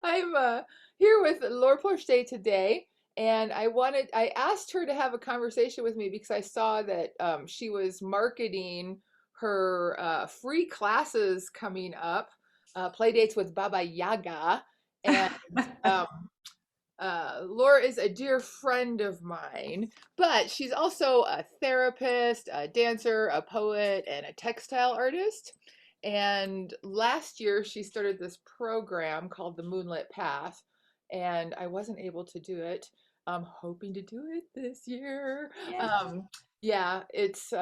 I'm here with Laure Porche today, and I asked her to have a conversation with me because I saw that she was marketing her free classes coming up, play dates with Baba Yaga, and um, Laura is a dear friend of mine, but she's also a therapist, a dancer, a poet, and a textile artist. And last year, she started this program called the Moonlit Path, and I wasn't able to do it. I'm hoping to do it this year. Yeah. Um, yeah, it's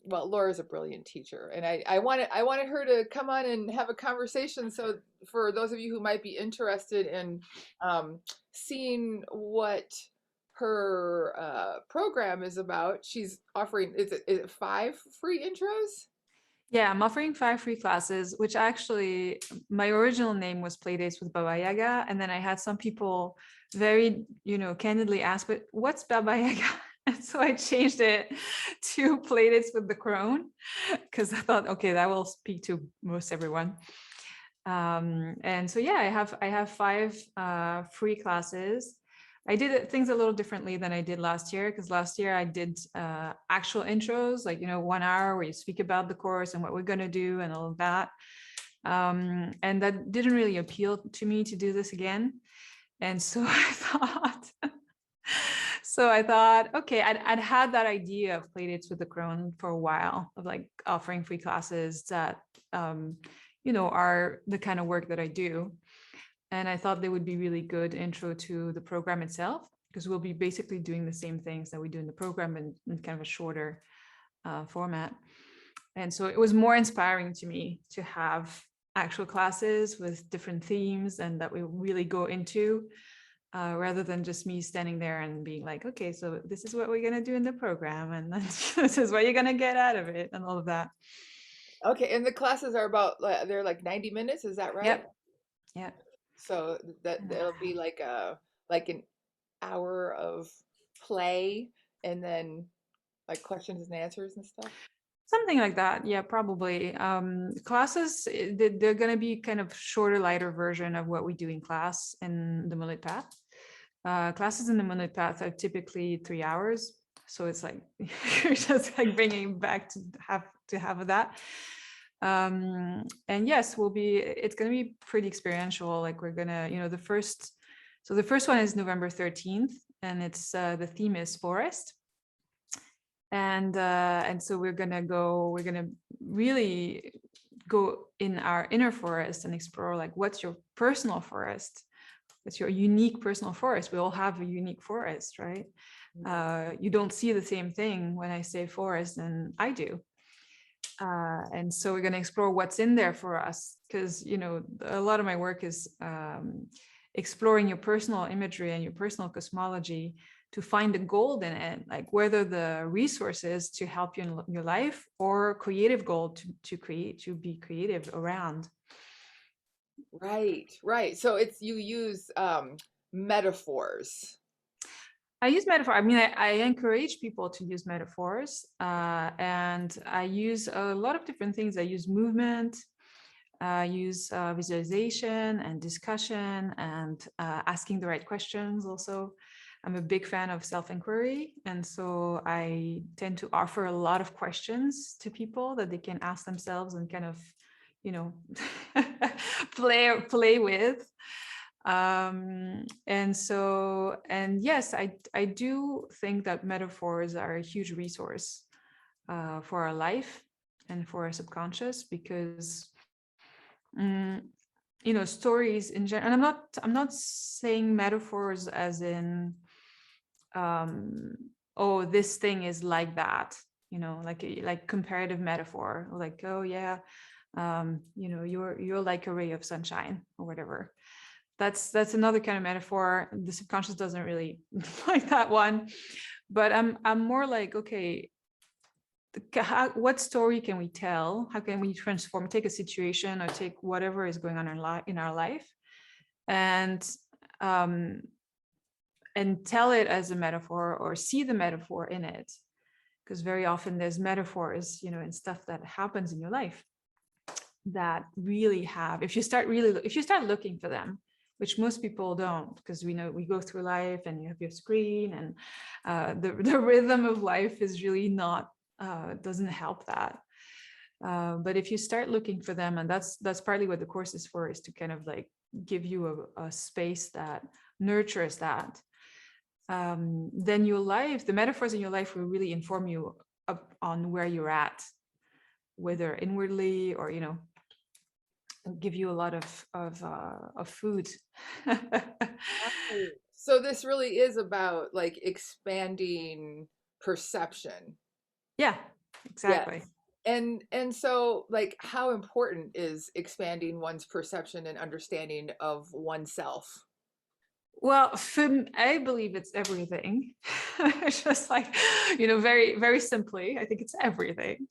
well, Laura's a brilliant teacher, and I wanted her to come on and have a conversation. So for those of you who might be interested in um, seeing what her program is about, she's offering is it 5 free intros? Yeah, I'm offering 5 free classes, which actually my original name was Playdates with Baba Yaga. And then I had some people very, candidly ask, but what's Baba Yaga? And so I changed it to Playdates with the Crone because I thought, okay, that will speak to most everyone. And so yeah, I have 5 free classes. I did things a little differently than I did last year because last year I did actual intros, like 1 hour where you speak about the course and what we're gonna do and all of that. And that didn't really appeal to me to do this again. And so I thought, okay, I'd had that idea of playdates with the crone for a while, of like offering free classes that are the kind of work that I do. And I thought they would be really good intro to the program itself, because we'll be basically doing the same things that we do in the program in kind of a shorter format. And so it was more inspiring to me to have actual classes with different themes and that we really go into, rather than just me standing there and being like, okay, so this is what we're going to do in the program, and this is what you're going to get out of it, and all of that. Okay, and the classes are about they're like 90 minutes, is that right? Yep. Yep. So that'll be like an hour of play and then like questions and answers and stuff. Something like that. Yeah, probably. Classes, they're going to be kind of shorter, lighter version of what we do in class in the Moonlit Path. Classes in the Moonlit Path are typically 3 hours. So it's like, you're just like bringing back to have that. And yes, it's going to be pretty experiential. Like we're going to, the first one is November 13th, and the theme is forest. And so we're gonna really go in our inner forest and explore, like, what's your personal forest, what's your unique personal forest. We all have a unique forest, right? You don't see the same thing when I say forest and I do. And so we're going to explore what's in there for us, because a lot of my work is exploring your personal imagery and your personal cosmology to find the gold in it, like whether the resources to help you in your life or creative gold to be creative around. Right, right. So it's you use metaphors. I use metaphor. I mean, I encourage people to use metaphors, and I use a lot of different things. I use movement, I use visualization and discussion, and asking the right questions also. I'm a big fan of self-inquiry, and so I tend to offer a lot of questions to people that they can ask themselves and kind of, you know, play with. And yes, I do think that metaphors are a huge resource for our life and for our subconscious, because mm, stories in general, and I'm not saying metaphors as in um oh, this thing is like that, like comparative metaphor, like, oh yeah, you're like a ray of sunshine or whatever. That's another kind of metaphor. The subconscious doesn't really like that one. But I'm more like, okay, what story can we tell? How can we take a situation or take whatever is going on in our life, and um, and tell it as a metaphor, or see the metaphor in it? Because very often there's metaphors, in stuff that happens in your life. that really have, if you start looking for them, which most people don't, because we know we go through life and you have your screen, and the rhythm of life is really not, doesn't help that. But if you start looking for them, and that's partly what the course is for, is to kind of like give you a space that nurtures that, then your life, the metaphors in your life will really inform you on where you're at, whether inwardly or, you know, give you a lot of food. Right. So this really is about like expanding perception. Yeah, Yes. exactly. And so like how important is expanding one's perception and understanding of oneself? Well, I believe it's everything. It's just like, you know, very, very simply, I think it's everything.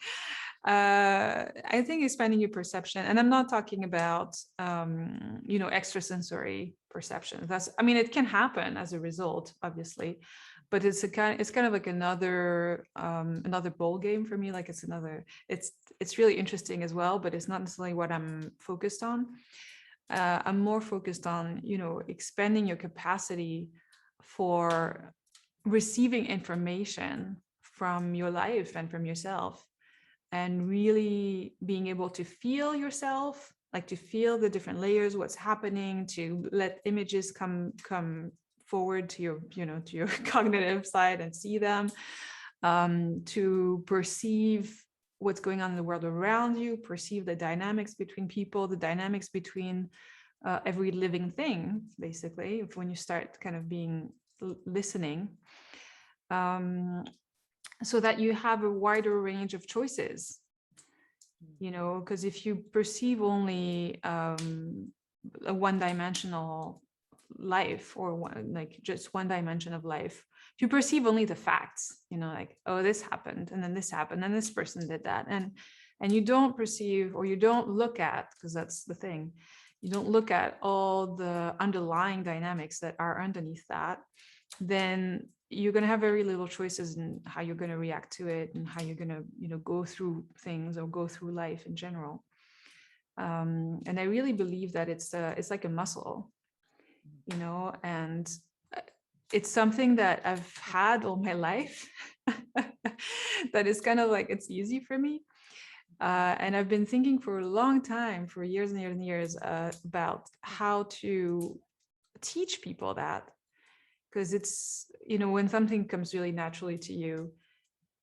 I think expanding your perception, and I'm not talking about, you know, extrasensory perception. That's, I mean, it can happen as a result, obviously, but it's kind of like another bowl game for me. Like it's really interesting as well, but it's not necessarily what I'm focused on. I'm more focused on, you know, expanding your capacity for receiving information from your life and from yourself, and really being able to feel yourself, like to feel the different layers, what's happening, to let images come forward to your, you know, to your cognitive side and see them, to perceive what's going on in the world around you, perceive the dynamics between people, the dynamics between every living thing, basically, when you start kind of being listening, so that you have a wider range of choices, you know, because if you perceive only a one-dimensional life, or like just one dimension of life, if you perceive only the facts, you know, like, oh, this happened and then this happened and this person did that, and you don't perceive, or you don't look at, because that's the thing, you don't look at all the underlying dynamics that are underneath that, then you're going to have very little choices in how you're going to react to it, and how you're going to, you know, go through things or go through life in general. And I really believe that it's like a muscle, you know, and it's something that I've had all my life. That is kind of like, it's easy for me. And I've been thinking for a long time, for years and years and years, about how to teach people that. Because it's, you know, when something comes really naturally to you,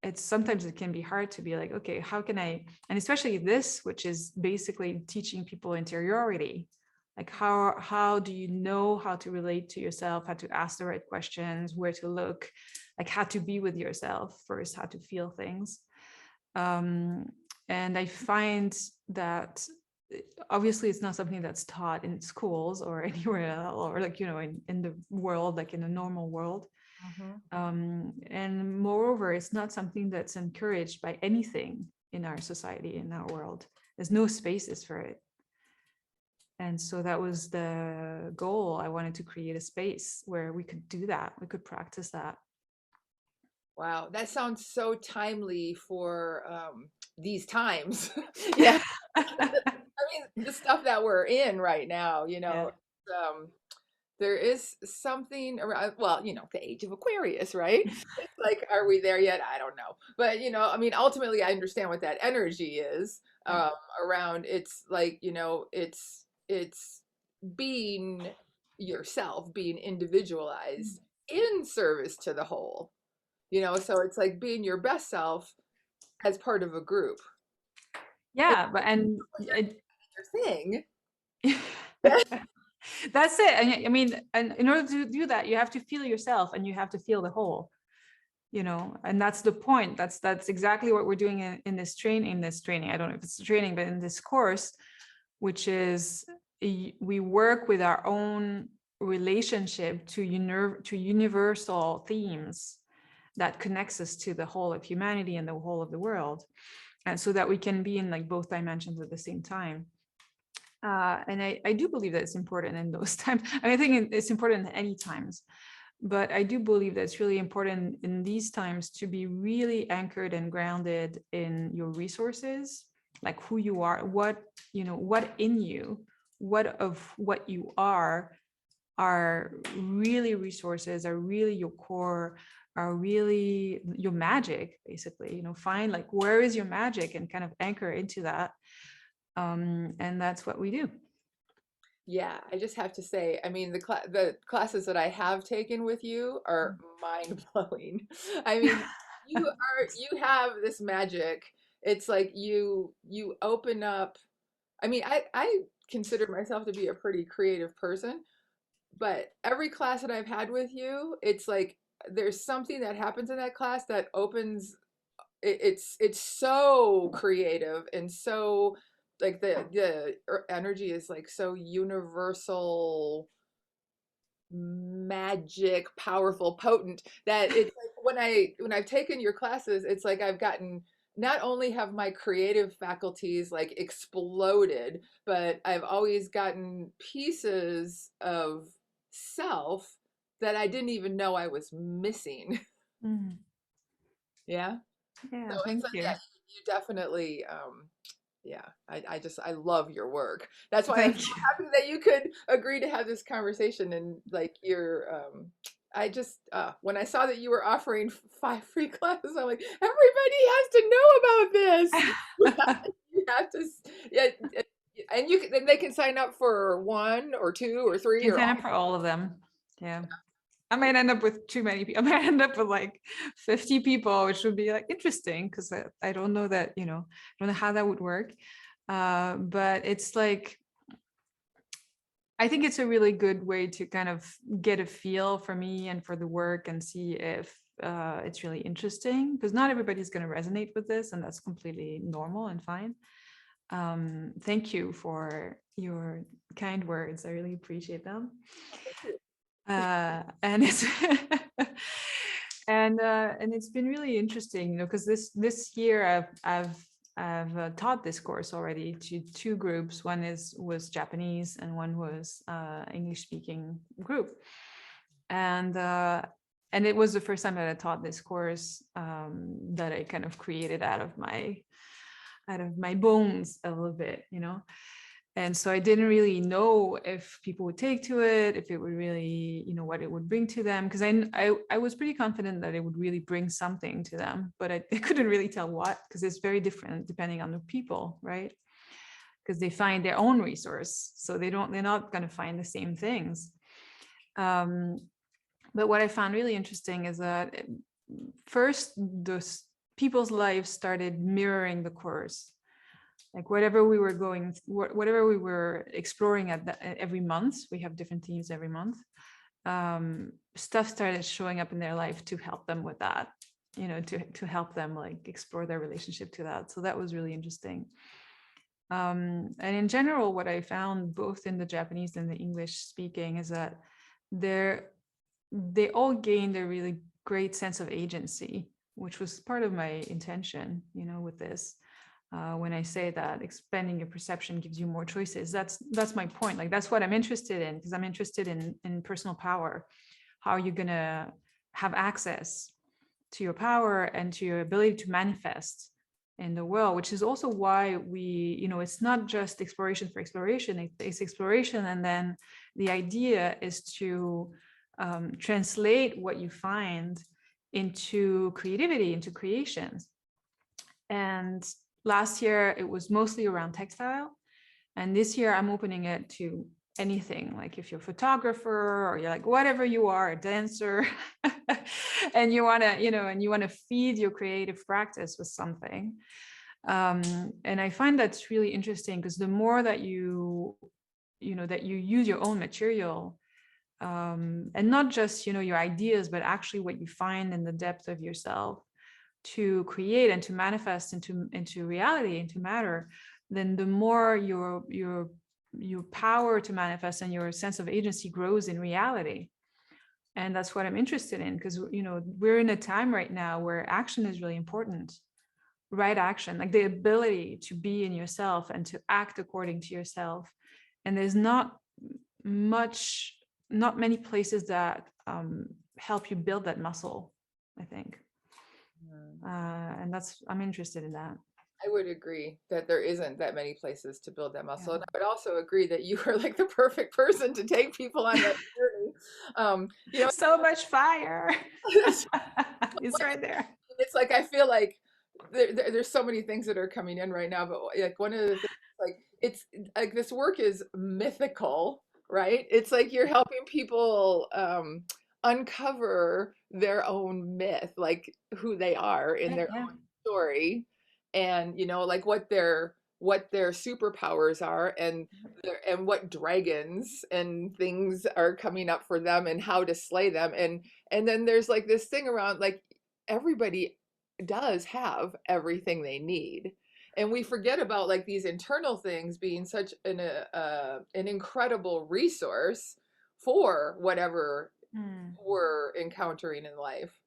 it's sometimes it can be hard to be like, okay, how can I, and especially this, which is basically teaching people interiority, like how do you know how to relate to yourself, how to ask the right questions, where to look, like how to be with yourself first, how to feel things. um, and I find that obviously it's not something that's taught in schools or anywhere else, or like, you know, in the world, like in the normal world. Mhm. And moreover, it's not something that's encouraged by anything in our society, in our world. There's no spaces for it. And so that was the goal. I wanted to create a space where we could do that, we could practice that. Wow, that sounds so timely for these times. Yeah, I mean the stuff that we're in right now, you Yeah. know, um, there is something around, well, you know, the age of Aquarius, right? It's like, are we there yet? I don't know. But, you know, I mean, ultimately, I understand what that energy is Yeah. around. It's like, you know, it's being yourself, being individualized in service to the whole, you know, so it's like being your best self as part of a group. And Yeah, but and your thing. that's it. And I mean, and in order to do that, you have to feel yourself, and you have to feel the whole, you know, and that's the point. That's exactly what we're doing in this training. I don't know if it's a training, but in this course, which is we work with our own relationship to universal themes that connects us to the whole of humanity and the whole of the world, and so that we can be in like both dimensions at the same time. And I do believe that it's important in those times. I mean, I think it's important in any times, but I do believe that it's really important in these times to be really anchored and grounded in your resources like who you are, what, what in you, what of what you are really resources, are really your core, are really your magic, basically. Find like where is your magic and kind of anchor into that. And that's what we do. Yeah, I just have to say, I mean, the classes that I have taken with you are mind blowing. I mean, you have this magic. It's like you open up. I mean, I consider myself to be a pretty creative person, but every class that I've had with you, it's like there's something that happens in that class that opens it's so creative and so like the energy is like so universal, magic, powerful, potent that it's like when I've taken your classes, it's like I've gotten, not only have my creative faculties like exploded, but I've always gotten pieces of self that I didn't even know I was missing. Mhm. Yeah. So Yeah, it's thank like, yeah, you. you definitely, yeah, I love your work. That's why I'm so Thank you. happy that you could agree to have this conversation. And like I just, when I saw that you were offering 5 free classes, I'm like, everybody has to know about this. You have to, yeah, and then they can sign up for one or two or three You or sign all. up for all of them. Yeah. I might end up with too many people. I might end up with like 50 people, which would be like interesting because I don't know that, I don't know how that would work. But it's like, I think it's a really good way to kind of get a feel for me and for the work and see if it's really interesting, because not everybody's going to resonate with this, and that's completely normal and fine. Thank you for your kind words. I really appreciate them. And it's and it's been really interesting, because this year I've taught this course already to two groups. One was Japanese and one was English speaking group, and it was the first time that I taught this course, that I kind of created out of my bones a little bit. And so I didn't really know if people would take to it, if it would really, what it would bring to them. Because I was pretty confident that it would really bring something to them, but I couldn't really tell what, because it's very different depending on the people, right? Because they find their own resource. So they're not going to find the same things. But what I found really interesting is that first, those people's lives started mirroring the course. Like whatever we were exploring every month, we have different themes every month. Stuff started showing up in their life to help them with that, to help them like explore their relationship to that. So that was really interesting. And in general, what I found both in the Japanese and the English speaking is that they all gained a really great sense of agency, which was part of my intention, with this. When I say that expanding your perception gives you more choices, that's my point. Like that's what I'm interested in, because I'm interested in personal power. How are you gonna have access to your power and to your ability to manifest in the world, which is also why it's not just exploration for exploration, it's exploration, and then the idea is to translate what you find into creativity, into creations. And last year it was mostly around textile, and this year I'm opening it to anything. Like if you're a photographer, or you're like whatever you are, a dancer, and you want to feed your creative practice with something. And I find that's really interesting, because the more that that you use your own material, and not just your ideas, but actually what you find in the depth of yourself to create and to manifest into reality, into matter, then the more your power to manifest and your sense of agency grows in reality. And that's what I'm interested in, because we're in a time right now where action is really important. Right action, like the ability to be in yourself and to act according to yourself. And there's not many places that help you build that muscle, I think. Mhm. And I'm interested in that. I would agree that there isn't that many places to build that muscle. And Yeah. I would also agree that you are like the perfect person to take people on that journey. You know, So much fire. it's, It's right there. it's like I feel like there's so many things that are coming in right now, but like one of the things, like it's like this work is mythical, right? It's like you're helping people uncover their own myth, like who they are in Right, their yeah. own story, and you know, like what their superpowers are, and what dragons and things are coming up for them, and how to slay them, and then there's like this thing around like everybody does have everything they need, and we forget about like these internal things being such an incredible resource for whatever Mm. we're encountering in life.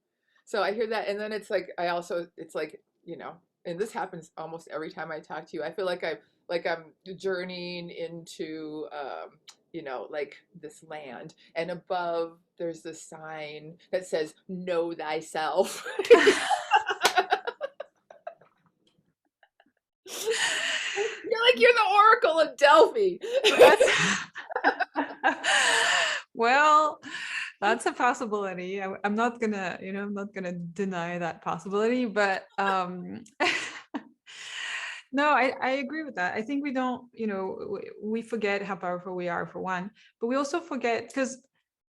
So I hear that, and then it's like I also it's like, you know, and this happens almost every time I talk to you. I feel like I'm journeying into you know, like this land, and above there's this sign that says know thyself. You're the Oracle of Delphi. That's well, that's a possibility. I'm not gonna, I'm not gonna deny that possibility, but no, I agree with that. I think we don't, we forget how powerful we are for one, but we also forget because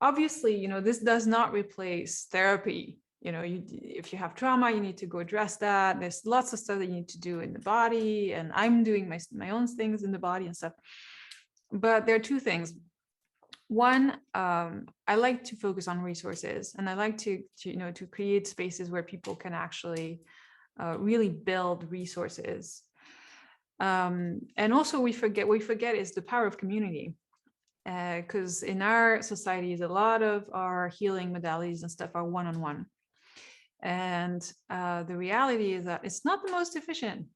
obviously, this does not replace therapy. If you have trauma, you need to go address that. There's lots of stuff that you need to do in the body, and I'm doing my own things in the body and stuff. But there are two things. One, I like to focus on resources, and I like to create spaces where people can actually really build resources. And also we forget is the power of community, because in our societies, a lot of our healing modalities and stuff are one-on-one. And the reality is that it's not the most efficient.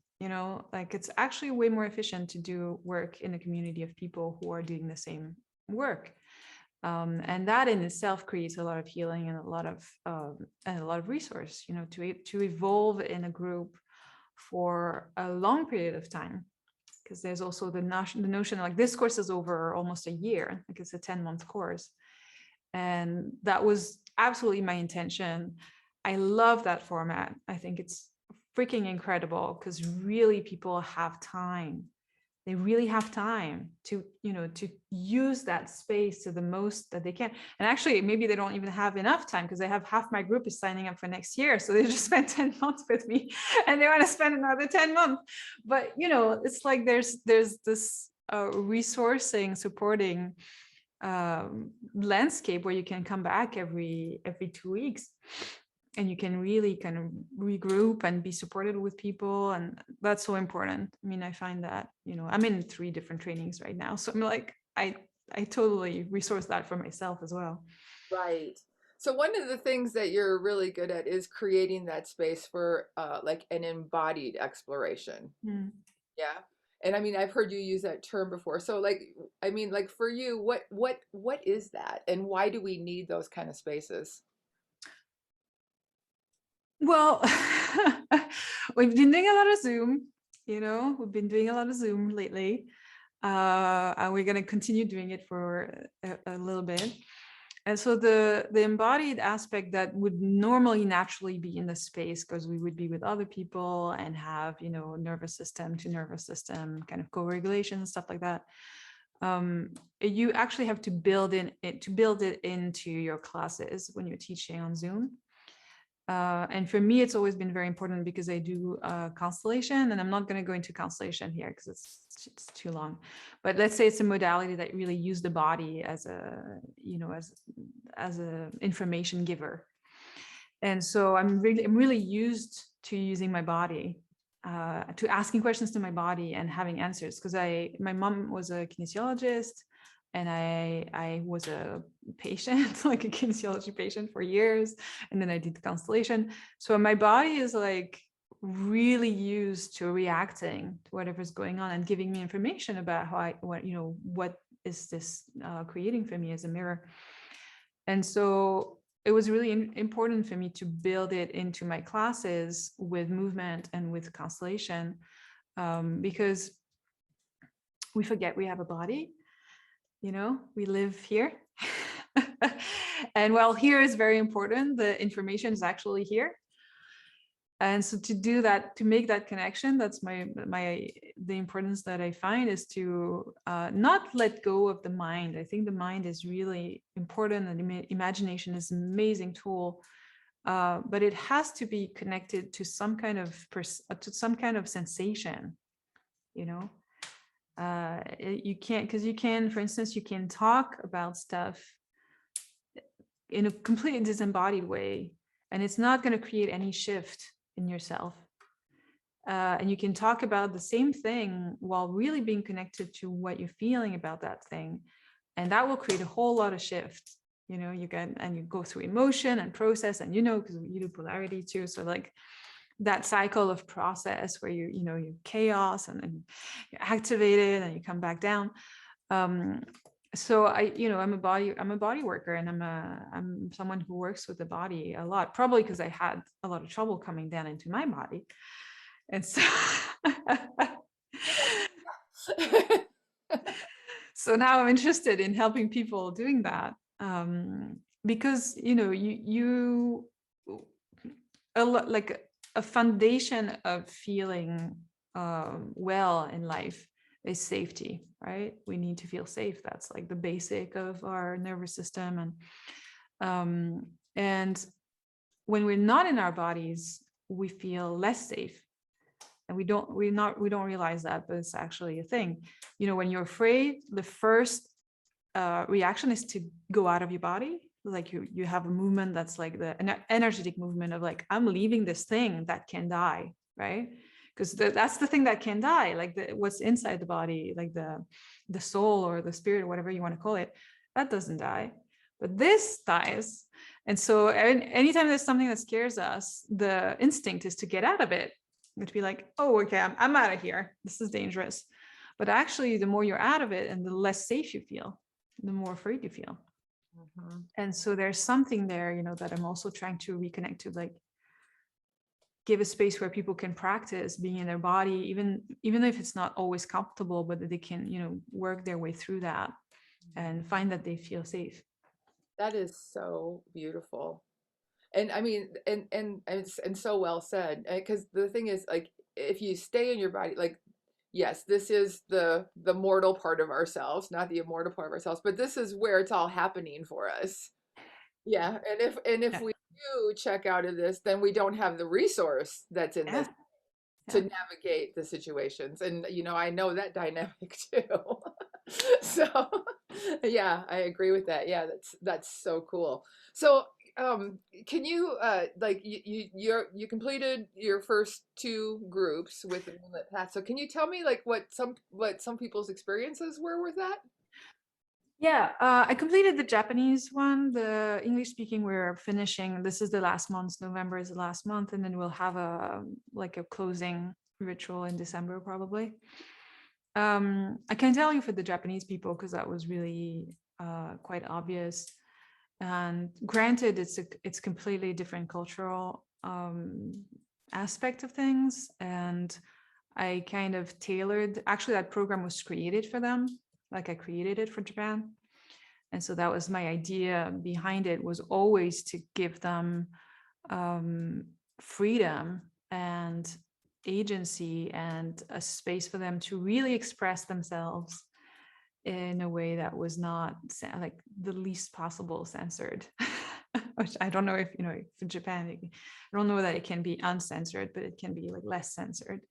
Like it's actually way more efficient to do work in a community of people who are doing the same work. And that in itself creates a lot of healing and a lot of resource, to evolve in a group for a long period of time. Because there's also the notion like this course is over almost a year, like it's a 10-month course. And that was absolutely my intention. I love that format. I think it's freaking incredible because really people have time. They really have time to use that space to the most that they can. And actually, maybe they don't even have enough time because they have half my group is signing up for next year. So they just spent 10 months with me and they want to spend another 10 months. But, it's like there's this resourcing, supporting landscape where you can come back every 2 weeks, and you can really kind of regroup and be supported with people, and that's so important. I mean, I find that I'm in 3 different trainings right now, so I'm like I totally resource that for myself as well. Right. So one of the things that you're really good at is creating that space for like an embodied exploration. Mm. Yeah. And I mean, I've heard you use that term before. So like, I mean, like for you, what is that, and why do we need those kind of spaces? Well, we've been doing a lot of Zoom. We've been doing a lot of Zoom lately, and we're going to continue doing it for a little bit. And so the embodied aspect that would normally naturally be in the space, because we would be with other people and have, nervous system to nervous system kind of co-regulation and stuff like that. You actually have to build it into your classes when you're teaching on Zoom. And for me, it's always been very important because I do constellation, and I'm not going to go into constellation here because it's too long. But let's say it's a modality that really use the body as as a information giver. And so I'm really used to using my body, to asking questions to my body and having answers, because my mom was a kinesiologist, and I was a patient, like a kinesiology patient for years, and then I did constellation. So my body is like really used to reacting to whatever's going on and giving me information about what is this creating for me as a mirror. And so it was really important for me to build it into my classes with movement and with constellation, because we forget we have a body, we live here. And while here is very important, the information is actually here. And so to do that, to make that connection, that's the importance that I find, is to not let go of the mind. I think the mind is really important, and imagination is an amazing tool, but it has to be connected to some kind of sensation. You can't, because you can, for instance, you can talk about stuff in a completely disembodied way, and it's not going to create any shift in yourself. And you can talk about the same thing while really being connected to what you're feeling about that thing, and that will create a whole lot of shift. You go through emotion and process, and because you do polarity too, so like that cycle of process where you chaos, and then you're activated and you come back down. So I'm a body worker, and I'm someone who works with the body a lot, probably because I had a lot of trouble coming down into my body. And so so now I'm interested in helping people doing that, because like a foundation of feeling well in life is safety, right? We need to feel safe. That's like the basic of our nervous system. And when we're not in our bodies, we feel less safe. And we don't realize that, but it's actually a thing. When you're afraid, the first reaction is to go out of your body. Like you have a movement that's like an energetic movement of like, I'm leaving this thing that can die, right? Because that's the thing that can die, like what's inside the body, like the soul or the spirit, whatever you want to call it, that doesn't die, but this dies. And so anytime there's something that scares us, the instinct is to get out of it, to be like, oh, okay, I'm out of here, this is dangerous. But actually, the more you're out of it and the less safe you feel, the more afraid you feel. Mm-hmm. And so there's something there, that I'm also trying to reconnect to, like give a space where people can practice being in their body, even if it's not always comfortable, but that they can, work their way through that and find that they feel safe. That is so beautiful. And I mean, and so well said. Because the thing is, like, if you stay in your body, like, yes, this is the mortal part of ourselves, not the immortal part of ourselves, but this is where it's all happening for us. Yeah, and if Yeah. we do check out of this, then we don't have the resource that's in this to Yeah. navigate the situations. And I know that dynamic too. So yeah, I agree with that. Yeah, that's so cool. So can you like you completed your first two groups with the Moonlit Path. So can you tell me like what some people's experiences were with that? Yeah, I completed the Japanese one. The English speaking, we're finishing. This is the last month. November is the last month, and then we'll have a closing ritual in December probably. I can tell you for the Japanese people because that was really quite obvious. And granted, it's completely different cultural aspect of things, and I kind of tailored. Actually, that program was created for them. Like I created it for Japan. And so that was my idea behind it, was always to give them freedom and agency and a space for them to really express themselves in a way that was not like the least possible censored. Which I don't know if, for Japan, I don't know that it can be uncensored, but it can be like less censored.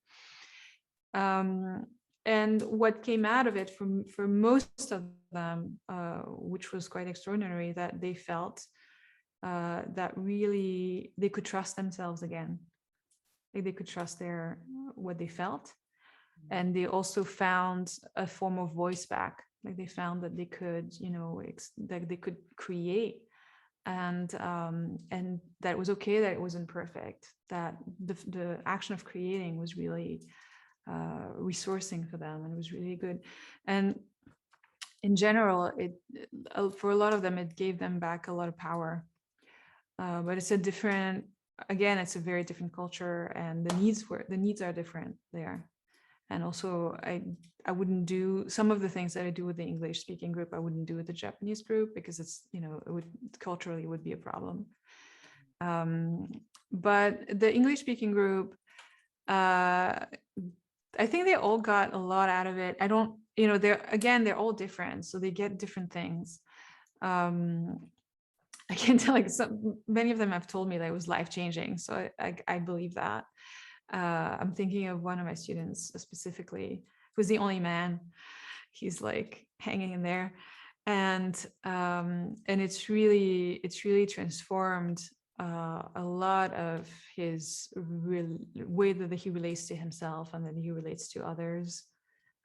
And what came out of it for most of them, which was quite extraordinary, that they felt that really they could trust themselves again. Like they could trust what they felt. And they also found a form of voice back. Like they found that they could, that they could create, and that it was okay that it wasn't perfect. That the action of creating was really resourcing for them, and it was really good. And in general, it for a lot of them, it gave them back a lot of power. but it's a different, again, it's a very different culture, and the needs are different there. And also, I wouldn't do some of the things that I do with the English speaking group. I wouldn't do with the Japanese group, because it's, it would culturally would be a problem. But the English speaking group, I think they all got a lot out of it. I don't, they're all different, so they get different things. I can tell, like, many of them have told me that it was life changing, so I believe that. I'm thinking of one of my students specifically, who's the only man. He's like hanging in there, and it's really transformed a lot of his way that he relates to himself and that he relates to others.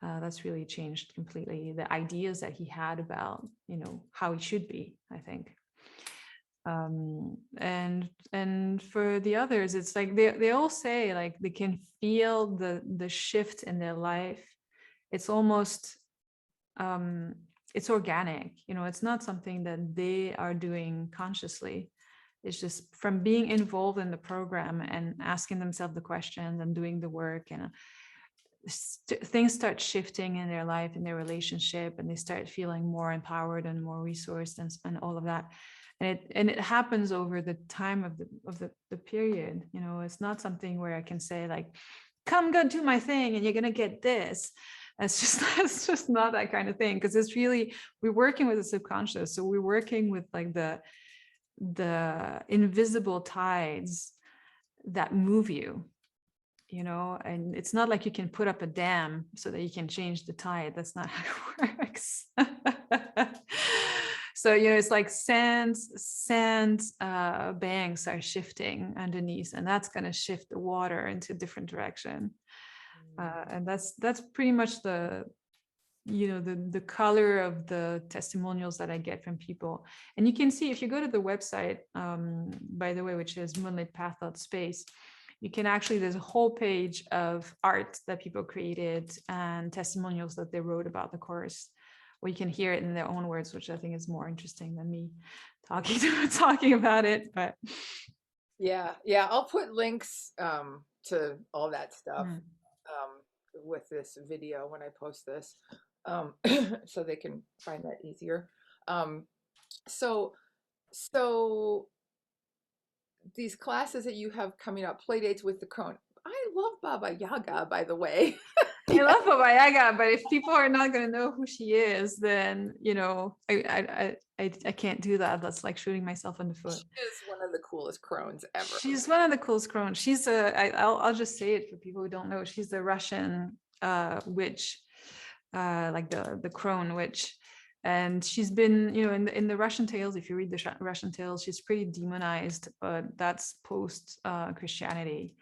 That's really changed completely the ideas that he had about, how he should be, I think. And for the others, it's like they all say, like, they can feel the shift in their life. It's almost it's organic, it's not something that they are doing consciously. It's just from being involved in the program and asking themselves the questions and doing the work, and things start shifting in their life, in their relationship, and they start feeling more empowered and more resourced, and all of that. And it happens over the time of the period. It's not something where I can say, like, come, go do my thing and you're gonna get this. It's just not that kind of thing, because it's really, we're working with the subconscious. So we're working with, like, the invisible tides that move you, and it's not like you can put up a dam so that you can change the tide. That's not how it works. So, it's like sand banks are shifting underneath, and that's going to shift the water into a different direction. And that's pretty much the color of the testimonials that I get from people. And you can see, if you go to the website, by the way, which is moonlitpath.space, you can actually, there's a whole page of art that people created and testimonials that they wrote about the course, where you can hear it in their own words, which I think is more interesting than me talking about it. But Yeah, I'll put links to all that stuff with this video when I post this, um, so they can find that easier. Um, so so these classes that you have coming up, play dates with the crone. I love Baba Yaga, by the way. I love Baba Yaga, but if people are not going to know who she is, then I can't do that. That's like shooting myself in the foot. She is one of the coolest crones ever. She's one of the coolest crones. I'll just say it for people who don't know. She's the Russian witch, like the crone witch. And she's been, in the Russian tales, if you read the Russian tales, she's pretty demonized, but that's post Christianity.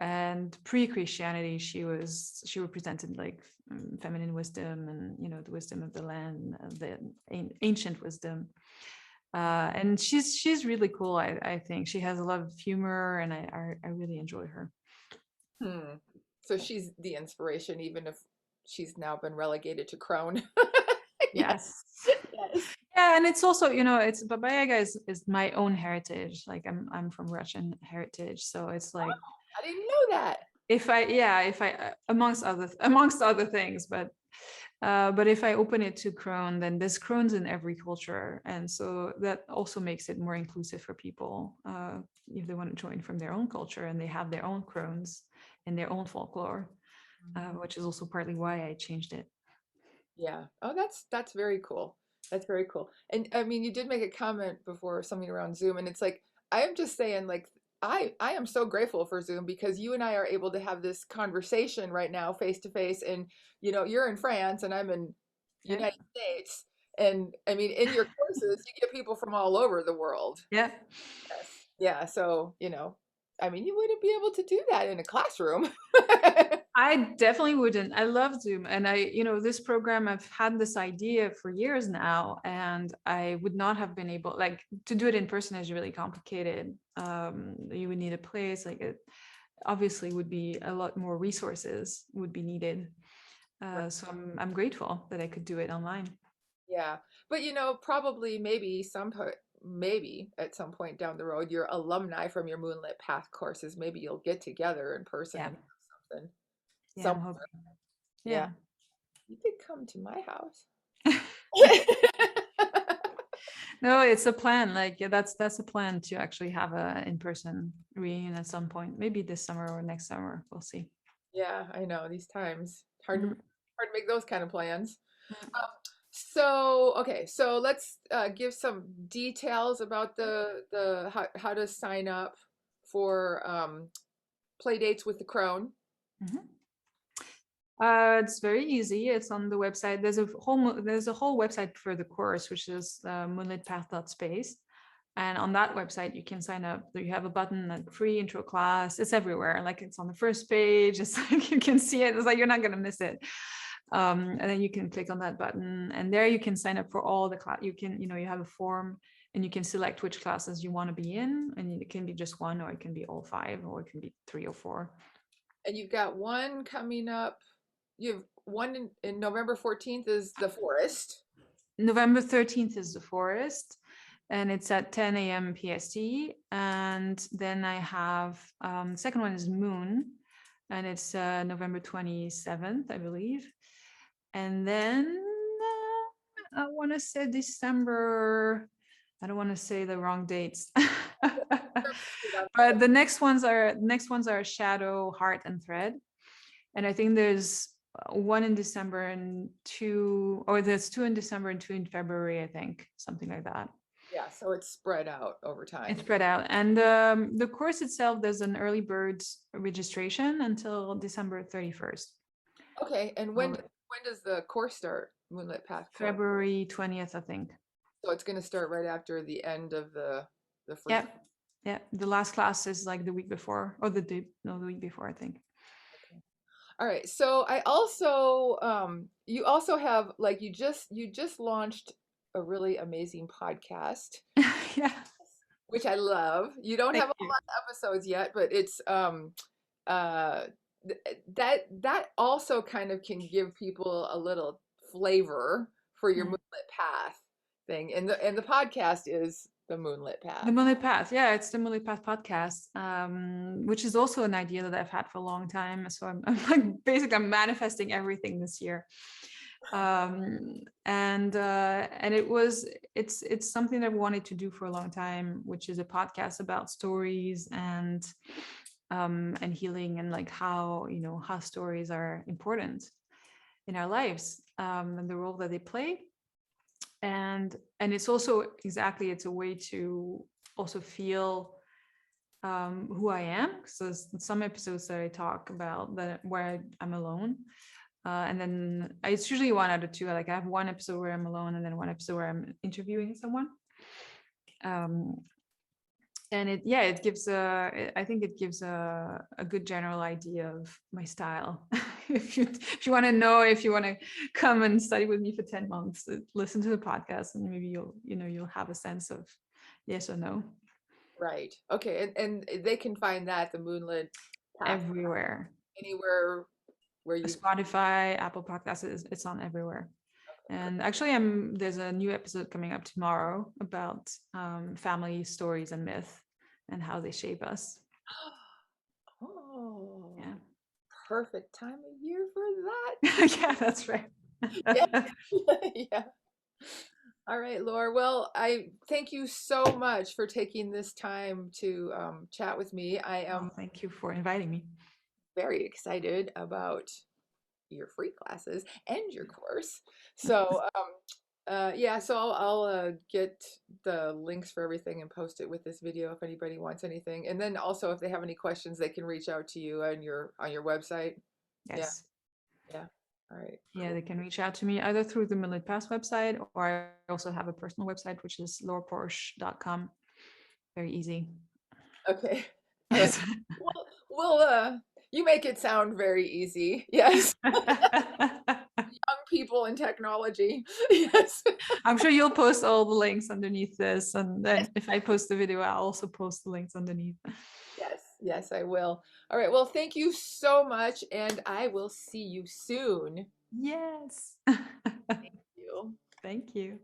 And pre-Christianity, she represented, like, feminine wisdom, and the wisdom of the land, the ancient wisdom. And she's really cool. I think she has a lot of humor, and I really enjoy her. So she's the inspiration, even if she's now been relegated to crone. Yes. Yes. Yeah, and it's also, it's Baba Yaga is my own heritage. Like, I'm from Russian heritage, so it's like, I didn't know that. if I amongst other things, but if I open it to crone, then there's crones in every culture, and so that also makes it more inclusive for people, if they want to join from their own culture and they have their own crones and their own folklore, which is also partly why I changed it. Yeah. Oh, that's very cool. That's very cool. And I mean, you did make a comment before, something around Zoom, and it's like, I am just saying, like, I am so grateful for Zoom, because you and I are able to have this conversation right now, face to face, and you're in France and I'm in Yeah. United States, and I mean, in your courses you get people from all over the world. Yeah. Yes. Yeah, so, I mean, you wouldn't be able to do that in a classroom. I definitely wouldn't. I love Zoom. And this program, I've had this idea for years now, and I would not have been able, like, to do it in person is really complicated. You would need a place, like, it obviously would be a lot more resources would be needed. So I'm grateful that I could do it online. Yeah. But probably maybe maybe at some point down the road, your alumni from your Moonlit Path courses, maybe you'll get together in person Yeah. and have something. Yeah, Some, I'm hoping. yeah, Yeah. you could come to my house. No, it's a plan. Like, yeah, that's a plan to actually have a in-person reunion at some point. Maybe this summer or next summer. We'll see. Yeah, I know these times. Mm, Hard to make those kind of plans. mm, Um, so okay, so let's give some details about the how to sign up for play dates with the crone. mhm. It's very easy. It's on the website. There's a whole website for the course, which is moonlitpath.space. And on that website, you can sign up. You have a button, like free intro class. It's everywhere. Like it's on the first page. It's like you can see it. It's like you're not gonna miss it. And then you can click on that button, and there you can sign up for all the class. You can, you have a form, and you can select which classes you want to be in, and it can be just one, or it can be all five, or it can be three or four. And you've got one coming up. You have one in November 14th is the forest. November 13th is the forest, and it's at 10 a.m. PST. And then I have second one is Moon, and it's November 27th, I believe. And then I want to say December. I don't want to say the wrong dates. But the next ones are Shadow, Heart, and Thread. And I think there's one in December and two, or there's two in December and two in February, I think, something like that. Yeah, so it's spread out over It's time. spread out. And the course itself, there's an early bird registration until December 31st. Okay, and So when does the course start? Moonlit Path course. February 20th, I think. So it's going to start right after the end of the free. Yeah. Yeah. The last class is like the week before, or the week before, I think. Okay. All right. So I also you also have like you just launched a really amazing podcast, Yeah. which I love. You don't Thank have a you. lot of episodes yet, but it's uh that also kind of can give people a little flavor for your Mm. Moonlit Path thing. And the podcast is the Moonlit The Path. Moonlit Path. Yeah, it's the Moonlit Path podcast, which is also an idea that I've had for a long time. So I'm like basically I'm manifesting everything this year. And it's something I've wanted to do for a long time, which is a podcast about stories and healing, and like how stories are important in our lives, and the role that they play. And it's also it's a way to also feel who I am. So there's some episodes that I talk about that where I'm alone, and then it's usually one out of two. Like I have one episode where I'm alone, and then one episode where I'm interviewing someone. Um, and it gives I think it gives a good general idea of my style. If you want to know, if you want to come and study with me for 10 months, listen to the podcast, and maybe you'll have a sense of yes or no. Right. Okay. And they can find that the Moonlit Path Everywhere. anywhere where you. Spotify, Apple Podcasts, it's on everywhere. And actually, there's a new episode coming up tomorrow about family stories and myth and how they shape us. Oh, Yeah. perfect time of year for that. Yeah, that's right. Yeah. Yeah. All right, Laura. Well, I thank you so much for taking this time to chat with me. I am Well, thank you for inviting me. very excited about your free classes and your course. So, yeah, so I'll get the links for everything and post it with this video if anybody wants anything. And then also if they have any questions, they can reach out to you on your website. Yeah, Yes. yeah. All right, Yeah, cool. they can reach out to me either through the Moonlit Pass website, or I also have a personal website, which is laureporche.com. Very easy. Okay. All right. Well, you make it sound very easy. Yes. Young people and technology. Yes. I'm sure you'll post all the links underneath this. And then if I post the video, I'll also post the links underneath. Yes, yes, I will. All right. Well, thank you so much, and I will see you soon. Yes. You. Thank you.